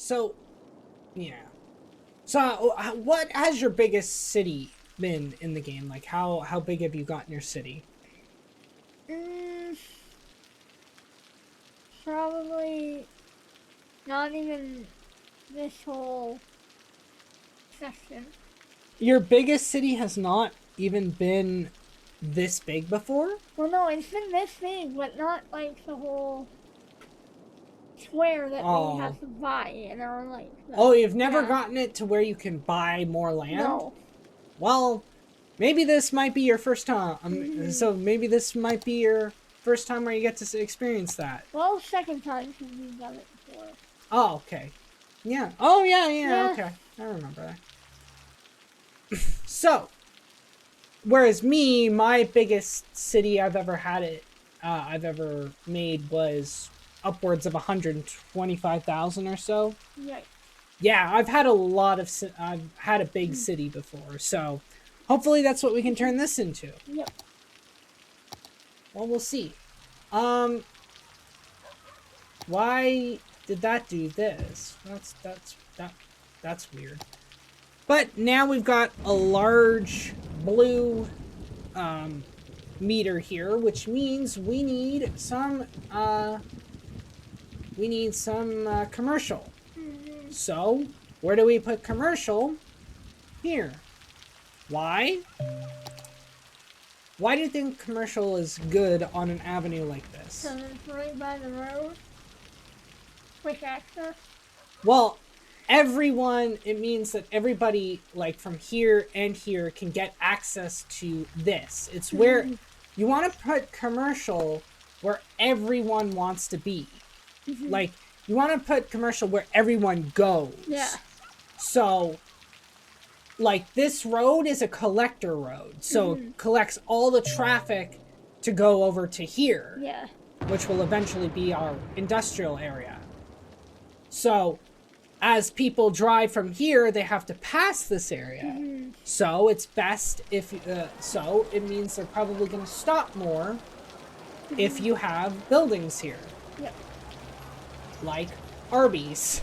So, yeah. So, what has your biggest city been in the game? Like, how big have you gotten your city? Mm, Probably not even this whole section. Your biggest city has not even been this big before? Well, no, it's been this big, but not like the whole square that we Oh. have to buy in our life. Oh, you've never Yeah. gotten it to where you can buy more land? No. Well, maybe this might be your first time. Mm-hmm. So maybe this might be your first time where you get to experience that. Well, second time since we've done it before. Oh, okay. Yeah. Oh, yeah, Yeah. okay. I remember that. So, whereas me, my biggest city I've ever made was upwards of 125,000 or so. Right. Yeah, I've had a big city before, so hopefully that's what we can turn this into. Yep. Well, we'll see. Um, why did that do this? That's weird. But now we've got a large blue meter here, which means we need some commercial. Mm-hmm. So, where do we put commercial? Here. Why? Why do you think commercial is good on an avenue like this? So it's right by the road. Quick access. Well, it means that everybody, like from here and here, can get access to this. It's where you want to put commercial where everyone wants to be. Like, you want to put commercial where everyone goes. Yeah. So, like, this road is a collector road. So, it collects all the traffic to go over to here. Yeah. Which will eventually be our industrial area. So, as people drive from here, they have to pass this area. So, it's best if... so, it means they're probably going to stop more if you have buildings here. Yep. Like Arby's.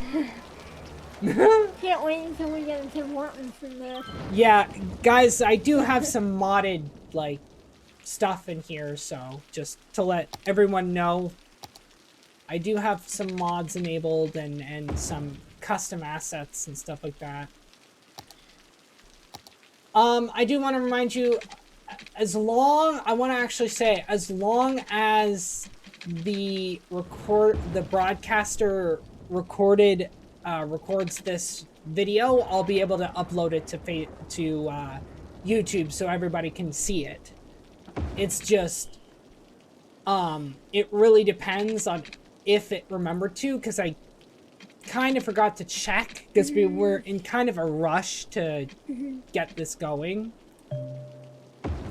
Can't wait until we get into Morton's in there. Yeah, guys, I do have some modded, like, stuff in here, so just to let everyone know, I do have some mods enabled and some custom assets and stuff like that. I do want to remind you, as long as the broadcaster records this video, I'll be able to upload it to YouTube so everybody can see it. It's just, it really depends on if it remembered to, because I kind of forgot to check, because we were in kind of a rush to get this going.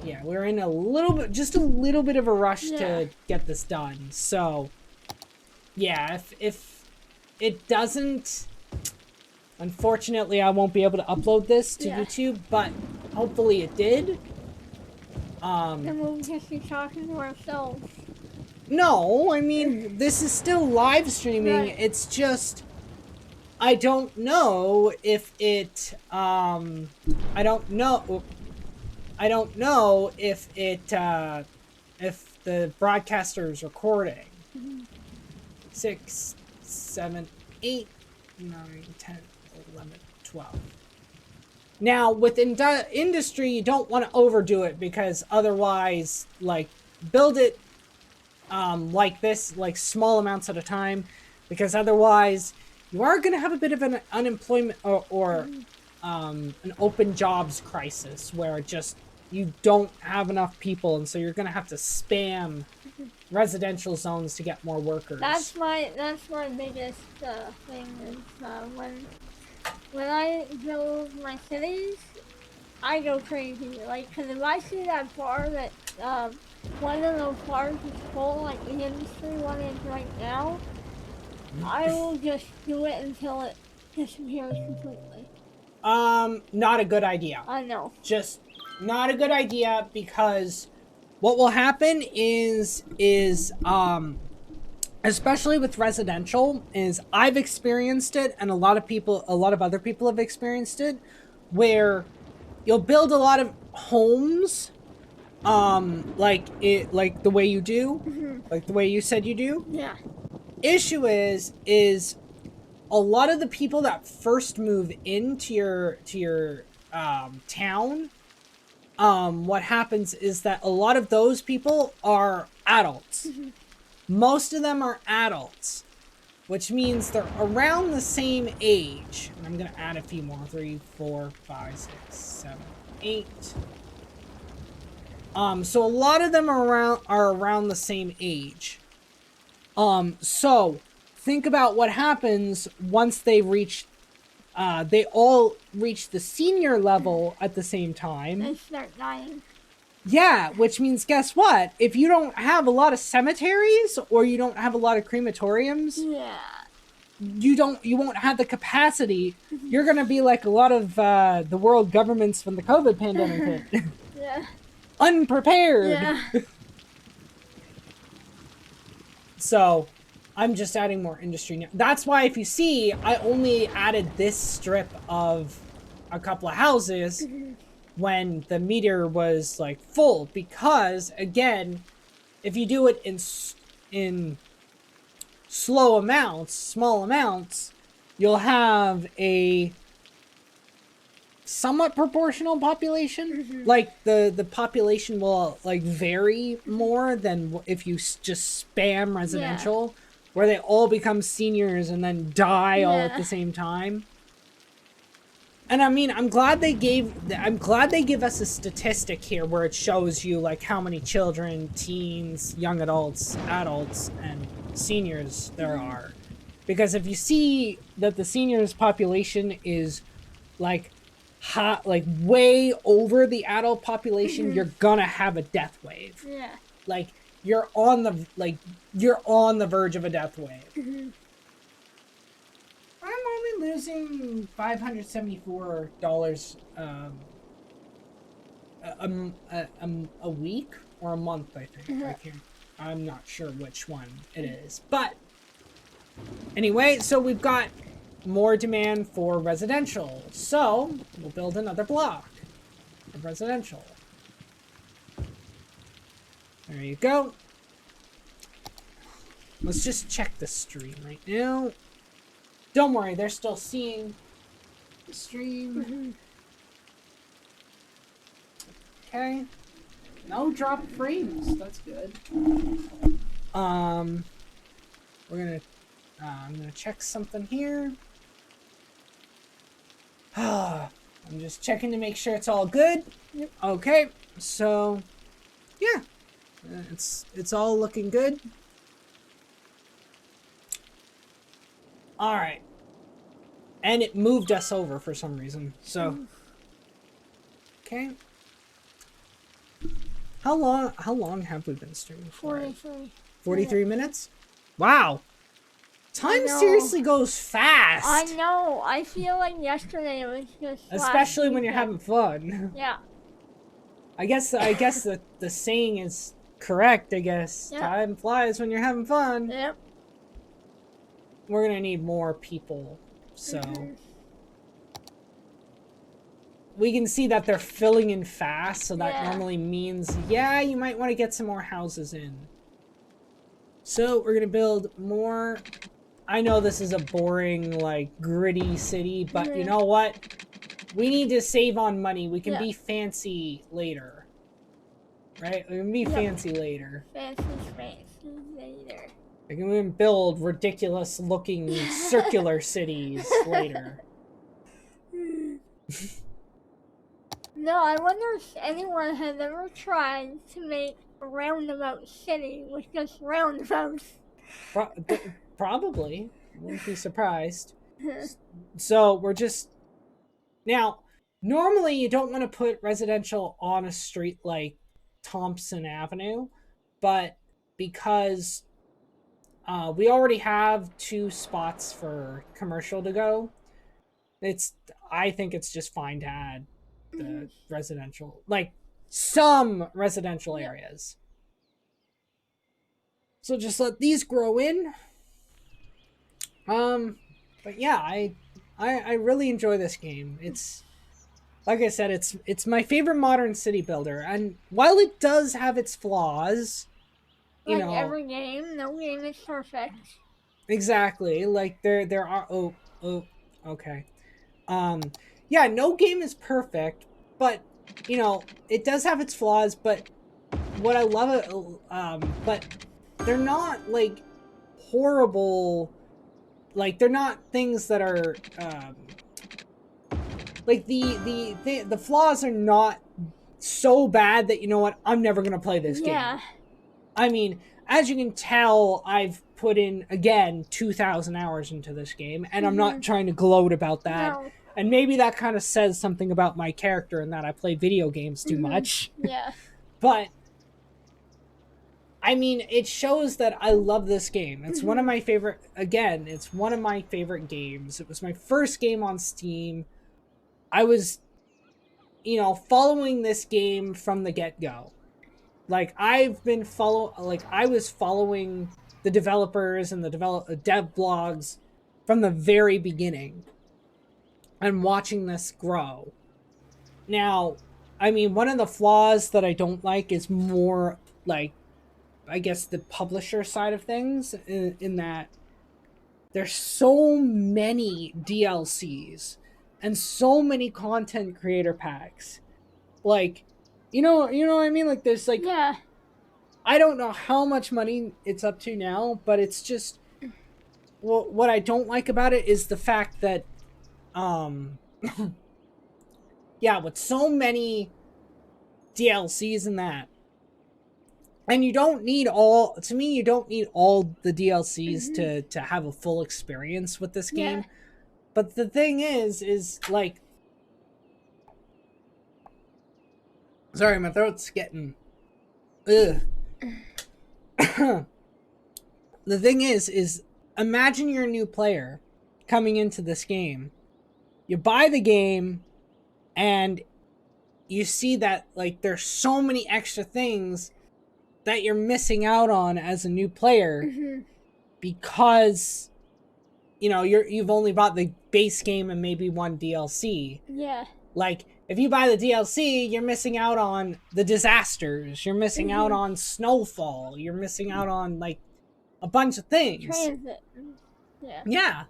Yeah, we're in just a little bit of a rush to get this done. So, yeah, if it doesn't, unfortunately, I won't be able to upload this to YouTube, but hopefully it did. And we'll just be talking to ourselves. No, I mean, this is still live streaming. Right. It's just, I don't know if it, I don't know if the broadcaster is recording. 6, 7, 8, 9, 10, 11, 12. Now, with industry, you don't want to overdo it, because otherwise, like, build it like this, like small amounts at a time, because otherwise you are going to have a bit of an unemployment or an open jobs crisis where just you don't have enough people, and so you're going to have to spam residential zones to get more workers. That's my biggest thing is when I build my cities, I go crazy. Like, cause if I see that bar that one of those bars is full, like the industry one is right now, I will just do it until it disappears completely. Not a good idea. I know. Just not a good idea, because what will happen is especially with residential, is I've experienced it, and a lot of other people have experienced it, where you'll build a lot of homes, like the way you do, like the way you said you do. Yeah. Issue is a lot of the people that first move into your town, what happens is that a lot of those people are adults. Most of them are adults, which means they're around the same age. And I'm gonna add a few more. 3, 4, 5, 6, 7, 8. So a lot of them are around the same age. So think about what happens once they all reach the senior level at the same time. They start dying. Yeah, which means guess what? If you don't have a lot of cemeteries or you don't have a lot of crematoriums, Yeah. you won't have the capacity. You're gonna be like a lot of the world governments when the COVID pandemic hit. Yeah. Unprepared. Yeah. So I'm just adding more industry now. That's why if you see, I only added this strip of a couple of houses when the meter was like full, because again, if you do it in small amounts, you'll have a somewhat proportional population. Like the population will like vary more than if you just spam residential, where they all become seniors and then die all at the same time. And I mean, I'm glad they give us a statistic here where it shows you like how many children, teens, young adults, and seniors there are. Because if you see that the seniors population is like way over the adult population, you're gonna have a death wave. Yeah. Like you're on the verge of a death wave. I'm only losing $574 a week or a month, I think. I'm not sure which one it is. But anyway, so we've got more demand for residential. So we'll build another block of residential. There you go. Let's just check the stream right now. Don't worry, they're still seeing the stream. Okay. No drop frames. That's good. I'm gonna check something here. I'm just checking to make sure it's all good. Yep. Okay. So, yeah. It's all looking good. All right. And it moved us over for some reason. So, okay. How long have we been streaming for? 43. 43 minutes? Wow. Time seriously goes fast. I know. I feel like yesterday it was just especially when you're having fun. Yeah. I guess the saying is correct, I guess. Yep. Time flies when you're having fun. Yep. We're gonna need more people, so we can see that they're filling in fast, so that normally means, yeah, you might want to get some more houses in. So we're gonna build more. I know this is a boring, like, gritty city, but you know what? We need to save on money. We can be fancy later. Right? We can be fancy later. Fancy later. We can build ridiculous-looking circular cities later. No, I wonder if anyone has ever tried to make a roundabout city with just roundabouts. Probably. Wouldn't be surprised. So we're just... Now, normally you don't want to put residential on a street like Thompson Avenue, but because we already have 2 spots for commercial to go, I think it's just fine to add the residential, like some residential areas. So just let these grow in. But yeah, I really enjoy this game. It's like I said, it's my favorite modern city builder, and while it does have its flaws, you Like know, every game, no game is perfect. exactly, like there are okay. Um yeah, no game is perfect, but it does have its flaws, but what I love but they're not like horrible, like they're not things that are like the flaws are not so bad that, you know what, I'm never gonna play this game. Yeah. I mean, as you can tell, I've put in again 2,000 hours into this game, and I'm not trying to gloat about that. No. And maybe that kind of says something about my character and that I play video games too much. Yeah. But I mean, it shows that I love this game. It's one of my favorite. Again, it's one of my favorite games. It was my first game on Steam. I was, following this game from the get-go. Like I was following the developers and the dev blogs from the very beginning and watching this grow. Now, I mean, one of the flaws that I don't like is more like, I guess, the publisher side of things, in that there's so many DLCs and so many content creator packs. Like, what I mean? Like, there's like, Yeah. I don't know how much money it's up to now, but it's just, well, what I don't like about it is the fact that, yeah, with so many DLCs and that, and you don't need all, to me, you don't need all the DLCs to have a full experience with this game. Yeah. But the thing is like, sorry, my throat's getting, ugh. The thing is imagine you're a new player coming into this game. You buy the game and you see that like there's so many extra things that you're missing out on as a new player because you've only bought the base game and maybe one DLC. Yeah. Like, if you buy the DLC, you're missing out on the disasters. You're missing out on snowfall. You're missing out on, like, a bunch of things. Transit. Yeah. Yeah.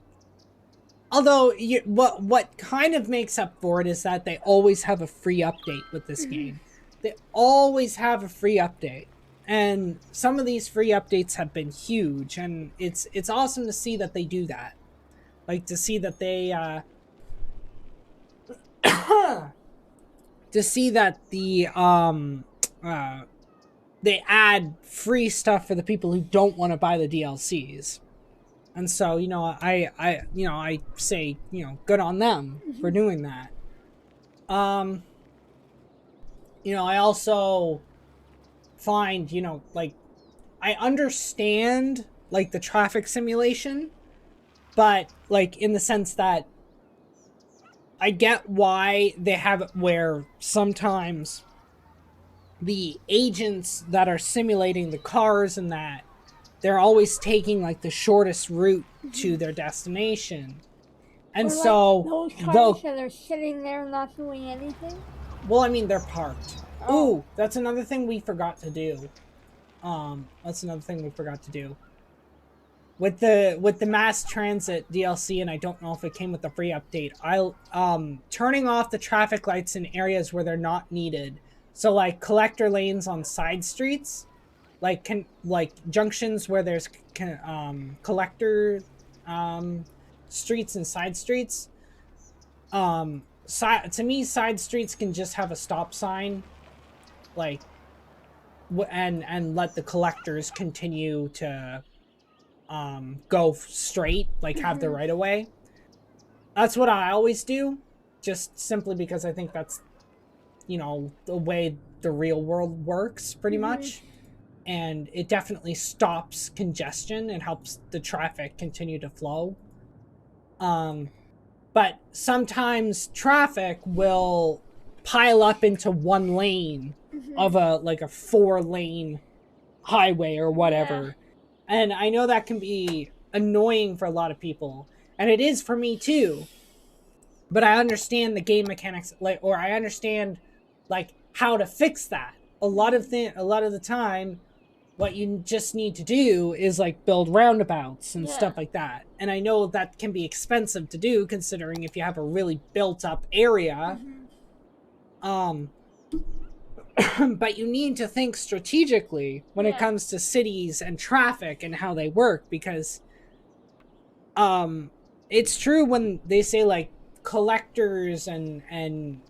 Although, what kind of makes up for it is that they always have a free update with this game. They always have a free update. And some of these free updates have been huge. And it's awesome to see that they do that. Like, to see that they, to see that they add free stuff for the people who don't want to buy the DLCs. And so, I say, good on them for doing that. I also find, like, I understand, like, the traffic simulation, but, like, in the sense that I get why they have it where sometimes the agents that are simulating the cars and that, they're always taking like the shortest route to their destination. And or so like those cars that are sitting there not doing anything. Well, I mean, they're parked. Oh. Ooh, that's another thing we forgot to do. With the mass transit DLC, and I don't know if it came with the free update, I'll turning off the traffic lights in areas where they're not needed. So like collector lanes on side streets, like junctions where there's collector streets and side streets. To me, side streets can just have a stop sign, like, and let the collectors continue to go straight, like have the right of way. That's what I always do, just simply because I think that's, the way the real world works pretty much. And it definitely stops congestion and helps the traffic continue to flow. But sometimes traffic will pile up into one lane of a 4-lane highway or whatever. And I know that can be annoying for a lot of people, and it is for me too. But I understand the game mechanics, like, or I understand like how to fix that. A lot of the time, what you just need to do is like build roundabouts and stuff like that. And I know that can be expensive to do, considering if you have a really built up area. But you need to think strategically when it comes to cities and traffic and how they work, because it's true when they say like collectors and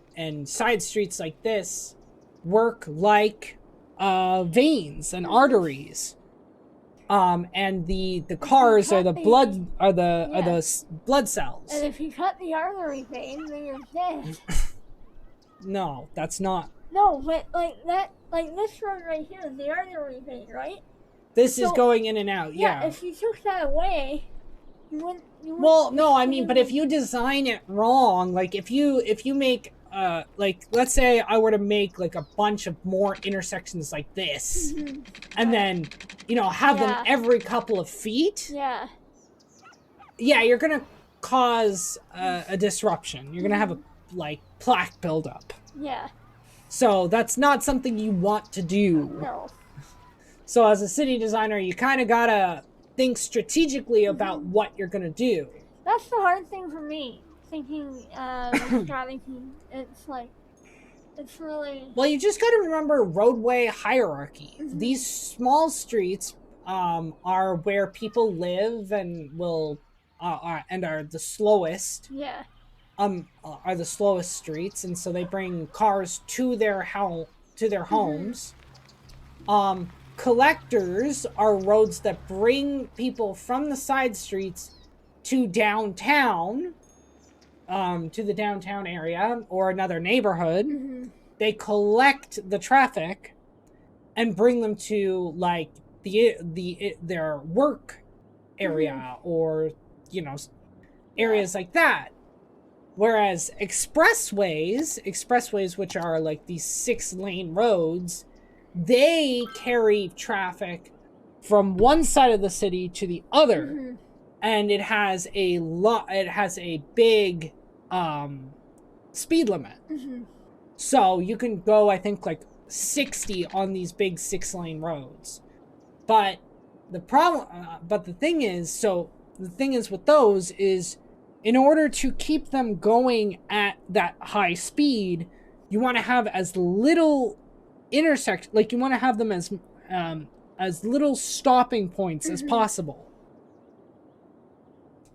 side streets like this work like veins and arteries. And the cars are the blood are the blood cells. And if you cut the artery vein, then you're dead. No, that's not. No, but like that, like this road right here is the artery vein, right? This is going in and out. Yeah. If you took that away, you wouldn't. Well, no, I mean, but if you design it wrong, like if you make like, let's say I were to make like a bunch of more intersections like this, and then, you know, have them every couple of feet. Yeah, you're gonna cause a disruption. You're gonna have a like plaque buildup. Yeah. So that's not something you want to do. No. So as a city designer, you kind of gotta think strategically about what you're gonna do. That's the hard thing for me, thinking strategy. It's like, it's really... Well, you just gotta remember roadway hierarchy. These small streets are where people live and will are the slowest. Yeah. Are the slowest streets, and so they bring cars to their homes. Collectors are roads that bring people from the side streets to downtown, to the downtown area or another neighborhood. They collect the traffic and bring them to like their work area or, you know, areas like that. Whereas expressways, which are like these 6-lane roads, they carry traffic from one side of the city to the other. And it has a big speed limit. So you can go, I think, like 60 on these big 6-lane roads. But the thing is with those is, in order to keep them going at that high speed, you want to have as little you want to have them as little stopping points as possible.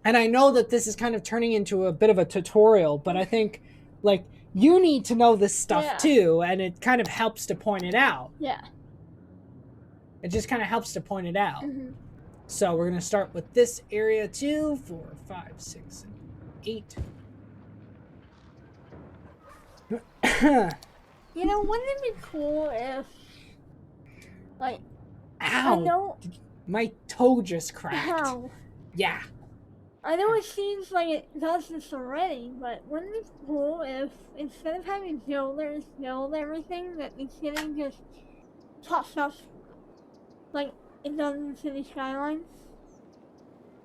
And I know that this is kind of turning into a bit of a tutorial, but I think like you need to know this stuff too, and it kind of helps to point it out. Yeah. It just kind of helps to point it out. So we're going to start with this area 2, 4, 5, 6, 8. You know, wouldn't it be cool if, like, ow! I know my toe just cracked. Ow. Yeah. I know it seems like it does this already, but wouldn't it be cool if instead of having builders build everything, that the city just pops up like it does in Cities Skylines?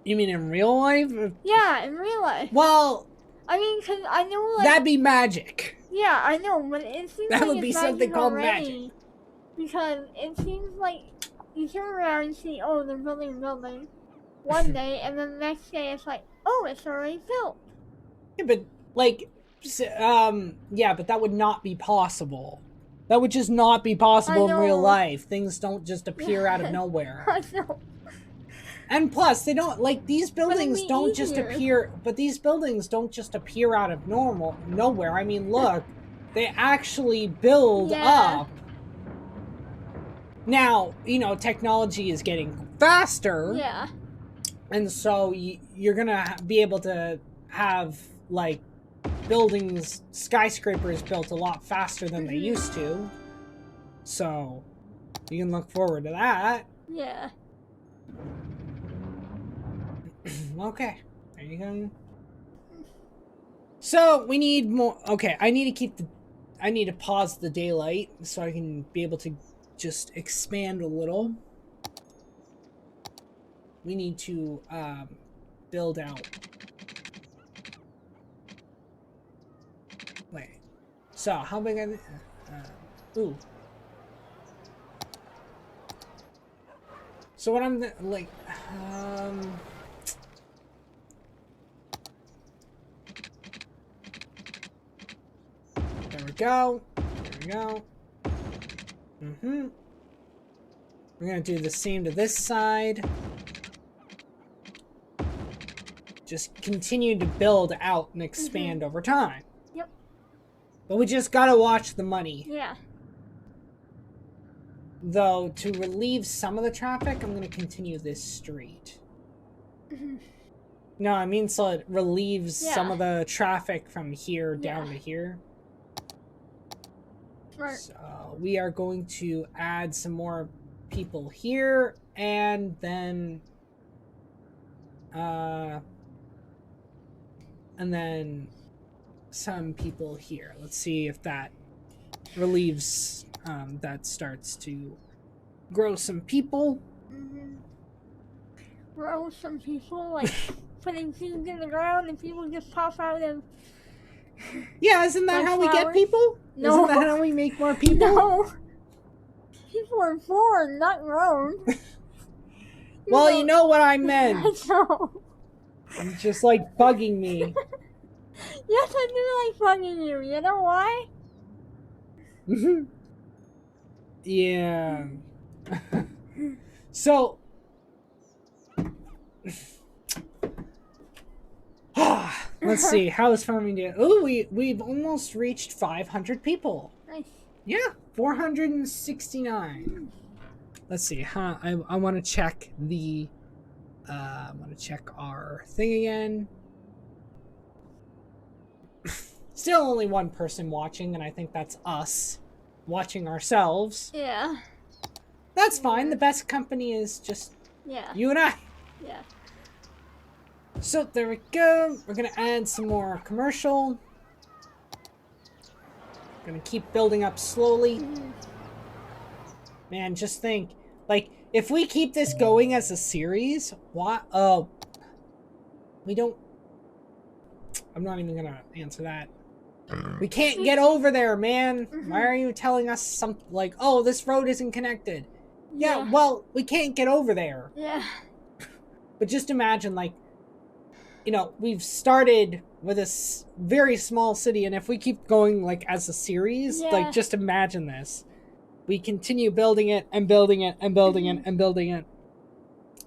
You mean in real life? Yeah, in real life. Well, I mean, because I know, like... that'd be magic. Yeah, I know, but it seems that like would be something called magic. Because it seems like you turn around and see, oh, they're building a building one day, and then the next day it's like, oh, it's already built. Yeah, but, like, yeah, but that would not be possible. That would just not be possible in real life. Things don't just appear out of nowhere. I know. And plus, they don't, like, these buildings don't just appear, but these buildings don't just appear out of nowhere. I mean, look, they actually build up. Now, you know, technology is getting faster. Yeah. And so you're going to be able to have, like, buildings, skyscrapers built a lot faster than they used to. So you can look forward to that. Yeah. Okay, there you go. So we need more. Okay, I need to pause the daylight so I can be able to just expand a little. we need to build out. Wait. So how big are the? Ooh. So what I'm like, there we go. There we go. We're gonna do the same to this side. Just continue to build out and expand over time. Yep. But we just gotta watch the money. Yeah. Though, to relieve some of the traffic, I'm gonna continue this street. No, I mean so it relieves some of the traffic from here down to here. Smart. So we are going to add some more people here, and then some people here. Let's see if that relieves, that starts to grow some people. Grow some people, like putting seeds in the ground and people just pop out of. Yeah, isn't that how we get people? No. Isn't that how we make more people? No. People are born, not grown. Well, you know what I meant. I know. It's just like bugging me. Yes, I do like bugging you. You know why? Yeah. So. Let's see. How is Farmingdale? Oh, we've almost reached 500 people. Nice. Yeah, 469. Let's see. I want to check the. I want to check our thing again. Still only one person watching, and I think that's us watching ourselves. Yeah. That's fine. The best company is just you and I. Yeah. So there we go. We're gonna add some more commercial. Gonna keep building up slowly. Man, just think, like, if we keep this going as a series, what? Oh, we don't. I'm not even gonna answer that. We can't get over there, man. Why are you telling us something like, oh, this road isn't connected? Yeah, well, we can't get over there. Yeah. But just imagine, like, you know, we've started with a very small city, and if we keep going, like, as a series, like, just imagine this. We continue building it and building it and building it and building it.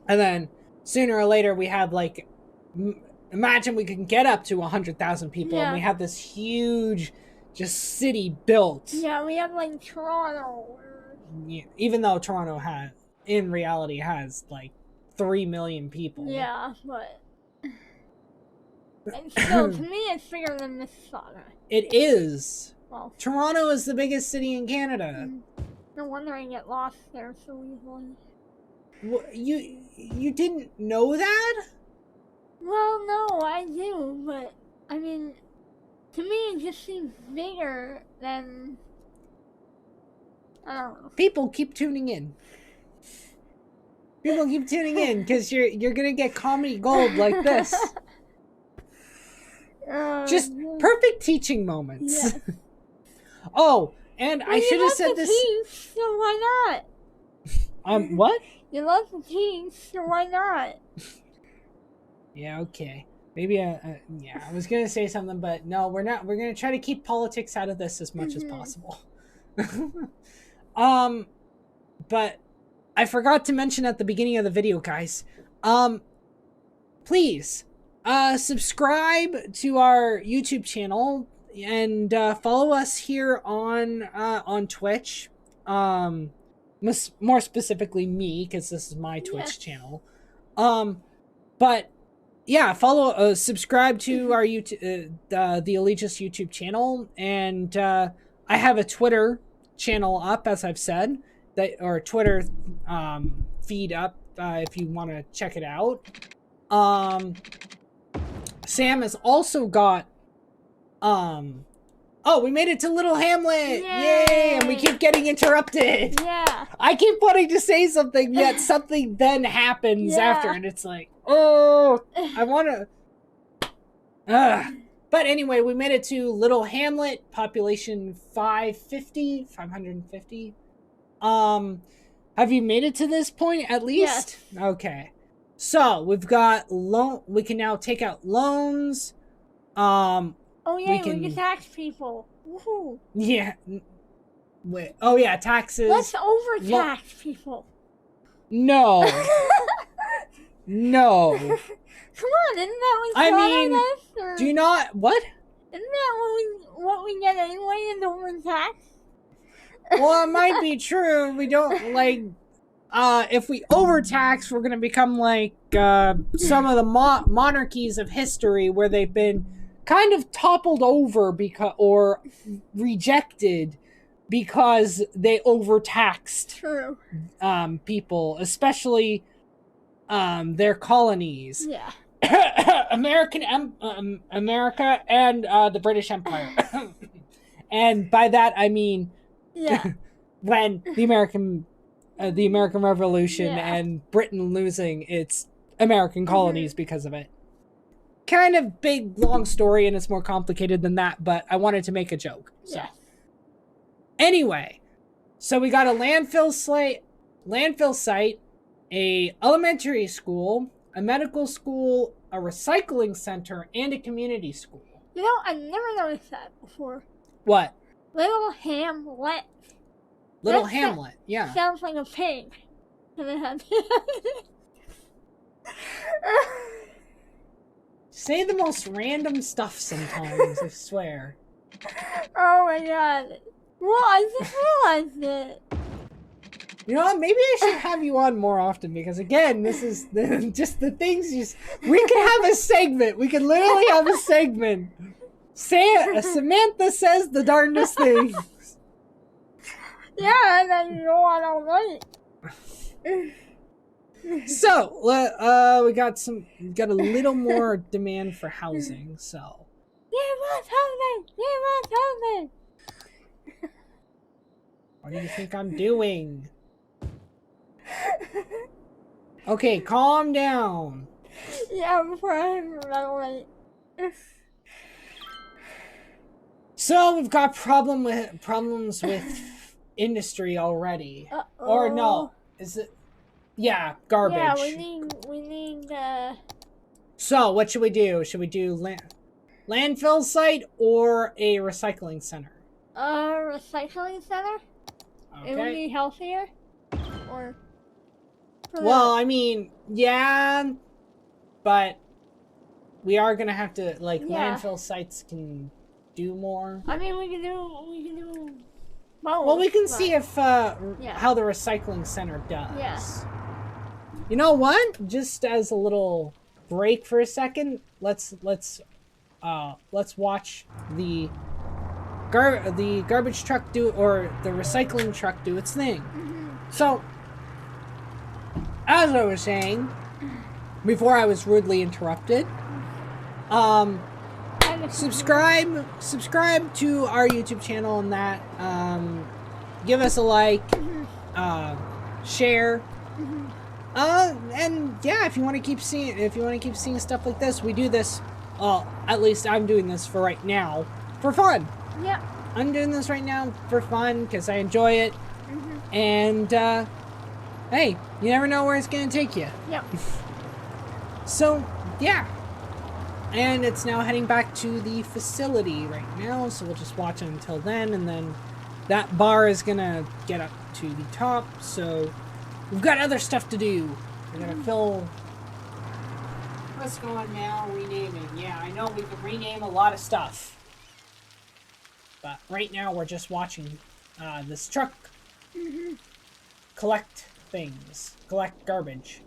And then, sooner or later, we have, like, imagine we can get up to 100,000 people, and we have this huge, just city built. Yeah, we have, like, Toronto. Yeah, even though Toronto in reality, has, like, 3 million people. Yeah, but... And still, to me, it's bigger than Mississauga. It is. Well, Toronto is the biggest city in Canada. No wonder I get lost there so easily. Well, you didn't know that? Well, no, I do, but, I mean, to me it just seems bigger than... I don't know. People keep tuning in. People keep tuning in, because you're gonna get comedy gold like this. Just perfect teaching moments. Yes. Oh, and I should have said this. Teach, so why not? What? You love to teach, so why not? Yeah, okay. Maybe yeah, I was gonna say something, but no, we're not. We're gonna try to keep politics out of this as much as possible. But I forgot to mention at the beginning of the video, guys. Please, subscribe to our YouTube channel and follow us here on Twitch. More specifically me, because this is my Twitch channel. But yeah, subscribe to our YouTube, the Allegius YouTube channel, and I have a Twitter channel up, as I've said, or Twitter feed up if you want to check it out. Sam has also got Oh, we made it to Little Hamlet! Yay! Yay! And we keep getting interrupted. Yeah. I keep wanting to say something, yet something then happens after, and it's like, oh, I want to. But anyway, we made it to Little Hamlet, population 550. Have you made it to this point at least? Yes. Okay. So we've got we can now take out loans. Oh yeah, we can- can tax people. Woohoo. Yeah. Wait. Oh yeah, taxes. Let's overtax people. No. No. Come on, isn't that what I we mean, or... do not what? Isn't that what we get anyway in the overtax? Well, it might be true. We don't like. If we overtax, we're gonna become like some of the monarchies of history, where they've been kind of toppled over or rejected because they overtaxed. True. People, especially their colonies. Yeah. America and the British Empire. And by that I mean Yeah. when the American Revolution Yeah. and Britain losing its American colonies because of it. Kind of big, long story, and it's more complicated than that, but I wanted to make a joke. So. Yeah. Anyway, so we got a landfill site, a elementary school, a medical school, a recycling center, and a community school. You know, I never noticed that before. What? Little Hamlet. Little That's Hamlet, yeah. Sounds like a pig. And it had- Say the most random stuff sometimes, I swear. Oh my god. Well, I just realized it. You know what? Maybe I should have you on more often because, again, this is just the things. We could have a segment. We could literally have a segment. Samantha says the darndest things. Yeah, and then you go on all night. So, we got a little more demand for housing. So, Give us housing! Give us housing! what do you think I'm doing? Okay, calm down. Yeah, before I run So we've got problems with industry already. Uh-oh. Or no, is it? Yeah, garbage. Yeah, we need. So what should we do? Should we do landfill site or a recycling center? Recycling center. It would Okay. be healthier. Or. Well, I mean, yeah, but we are gonna have to Yeah. landfill sites can do more. I mean, we can do. Both, Well, we can but- see if Yeah. how the recycling center does. Yeah. You know what? Just as a little break for a second, let's watch the garbage truck or the recycling truck do its thing. So, as I was saying before I was rudely interrupted, subscribe to our YouTube channel and that. Give us a like, share. And yeah, if you want to keep seeing stuff like this, we do this. Well, at least I'm doing this for right now, for fun. Yeah. I'm doing this right now for fun because I enjoy it. And hey, you never know where it's gonna take you. Yep. So yeah, and it's now heading back to the facility right now. So we'll just watch it until then, and then that bar is gonna get up to the top. So we've got other stuff to do. We're gonna fill. What's going now? Renaming. Yeah, I know we can rename a lot of stuff. But right now we're just watching this truck collect things. Collect garbage.